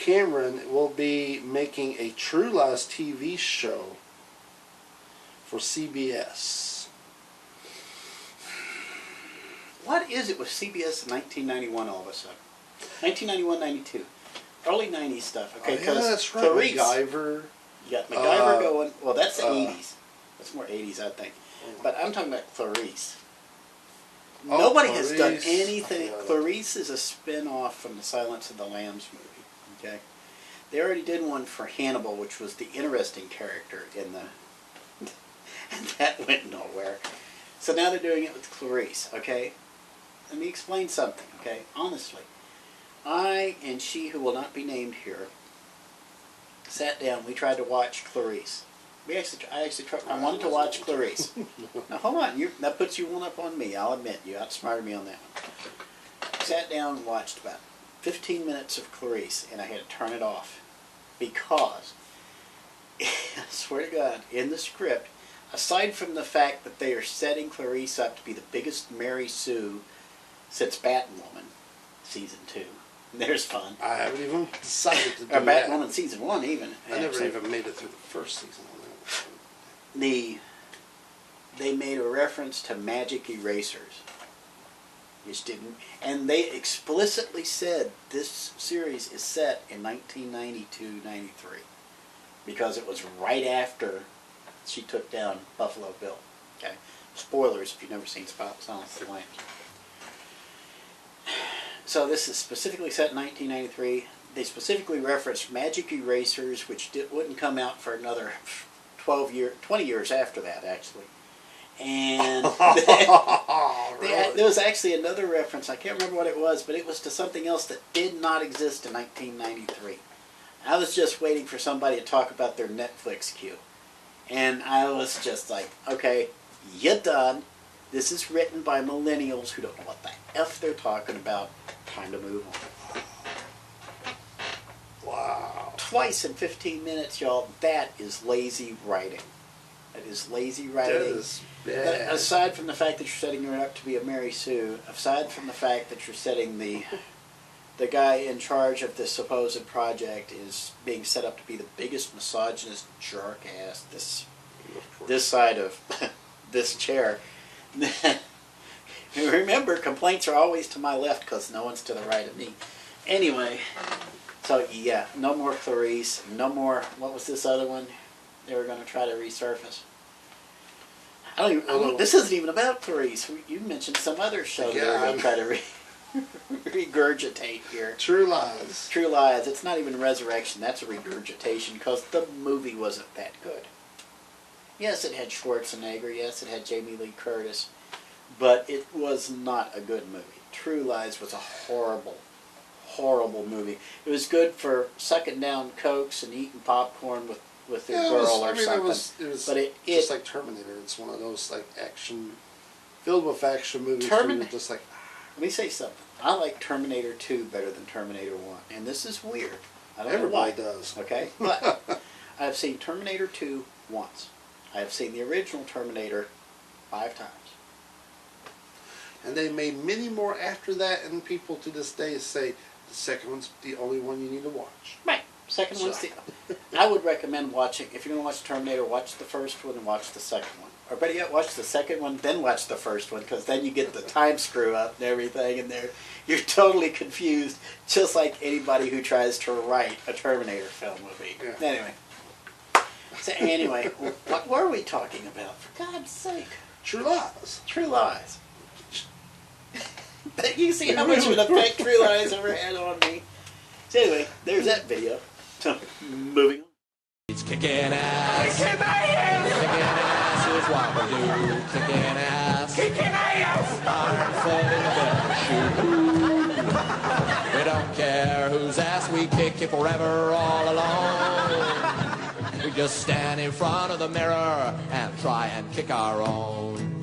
Cameron will be making a True Lies TV show for CBS. What is it with CBS in 1991 all of a sudden? 1991, 92. Early 90s stuff. Okay, yeah, that's right. Clarice, MacGyver. You got MacGyver going. Well, that's the 80s. That's more 80s, I think. But I'm talking about Clarice. Nobody has done anything. Clarice is a spin-off from the Silence of the Lambs movie. Okay, they already did one for Hannibal, which was the interesting character in the, and that went nowhere. So now they're doing it with Clarice. Okay, let me explain something. Okay, honestly, I and she who will not be named here sat down. We tried to watch Clarice. I wanted to watch Clarice. Now hold on, that puts you one up on me. I'll admit, you outsmarted me on that one. Sat down and watched about 15 minutes of Clarice, and I had to turn it off because, I swear to God, in the script, aside from the fact that they are setting Clarice up to be the biggest Mary Sue since Batwoman season 2. There's fun. I haven't even decided to do or that. Batwoman season 1 even. I never even made it through the first season. They made a reference to magic erasers, which didn't, and they explicitly said this series is set in 1992-93 because it was right after she took down Buffalo Bill. Okay, spoilers if you've never seen Silence of the Lambs. So this is specifically set in 1993. They specifically referenced magic erasers, which wouldn't come out for another 20 years after that, actually. And there was actually another reference. I can't remember what it was, but it was to something else that did not exist in 1993. I was just waiting for somebody to talk about their Netflix queue. And I was just like, okay, you're done. This is written by millennials who don't know what the F they're talking about. Time to move on. Wow. Twice in 15 minutes, y'all. That is lazy writing. That is lazy writing. That is bad. Aside from the fact that you're setting her up to be a Mary Sue, aside from the fact that you're setting the guy in charge of this supposed project is being set up to be the biggest misogynist jerk ass this side of this chair. Remember, complaints are always to my left because no one's to the right of me. Anyway, so yeah, no more Clarice, no more, what was this other one they were going to try to resurface? This isn't even about Clarice. You mentioned some other show that they're going to try to regurgitate here. True Lies. True Lies. It's not even resurrection. That's a regurgitation because the movie wasn't that good. Yes, it had Schwarzenegger. Yes, it had Jamie Lee Curtis. But it was not a good movie. True Lies was a horrible, horrible movie. It was good for sucking down Cokes and eating popcorn with your girl or something. It was just like Terminator. It's one of those like action, filled with action movies. Just like, let me say something. I like Terminator 2 better than Terminator 1. And this is weird. I don't know why. Everybody does. Okay? But I have seen Terminator 2 once. I have seen the original Terminator 5 times. And they made many more after that, and people to this day say the second one's the only one you need to watch. Right. Second one's I would recommend watching, if you're going to watch Terminator, watch the first one and watch the second one. Or better yet, watch the second one, then watch the first one, because then you get the time screw up and everything, and you're totally confused, just like anybody who tries to write a Terminator film would be. Yeah. Anyway, what were we talking about? For God's sake. True Lies. True Lies. You see how much of an effect True Lies ever had on me. So anyway, there's that video. So, moving on. It's kicking ass. Kicking ass. Kicking ass is what we do. Kicking ass. Kicking ass. Iron foot in the better shoe. We don't care whose ass we kick if we're ever all alone. We just stand in front of the mirror and try and kick our own.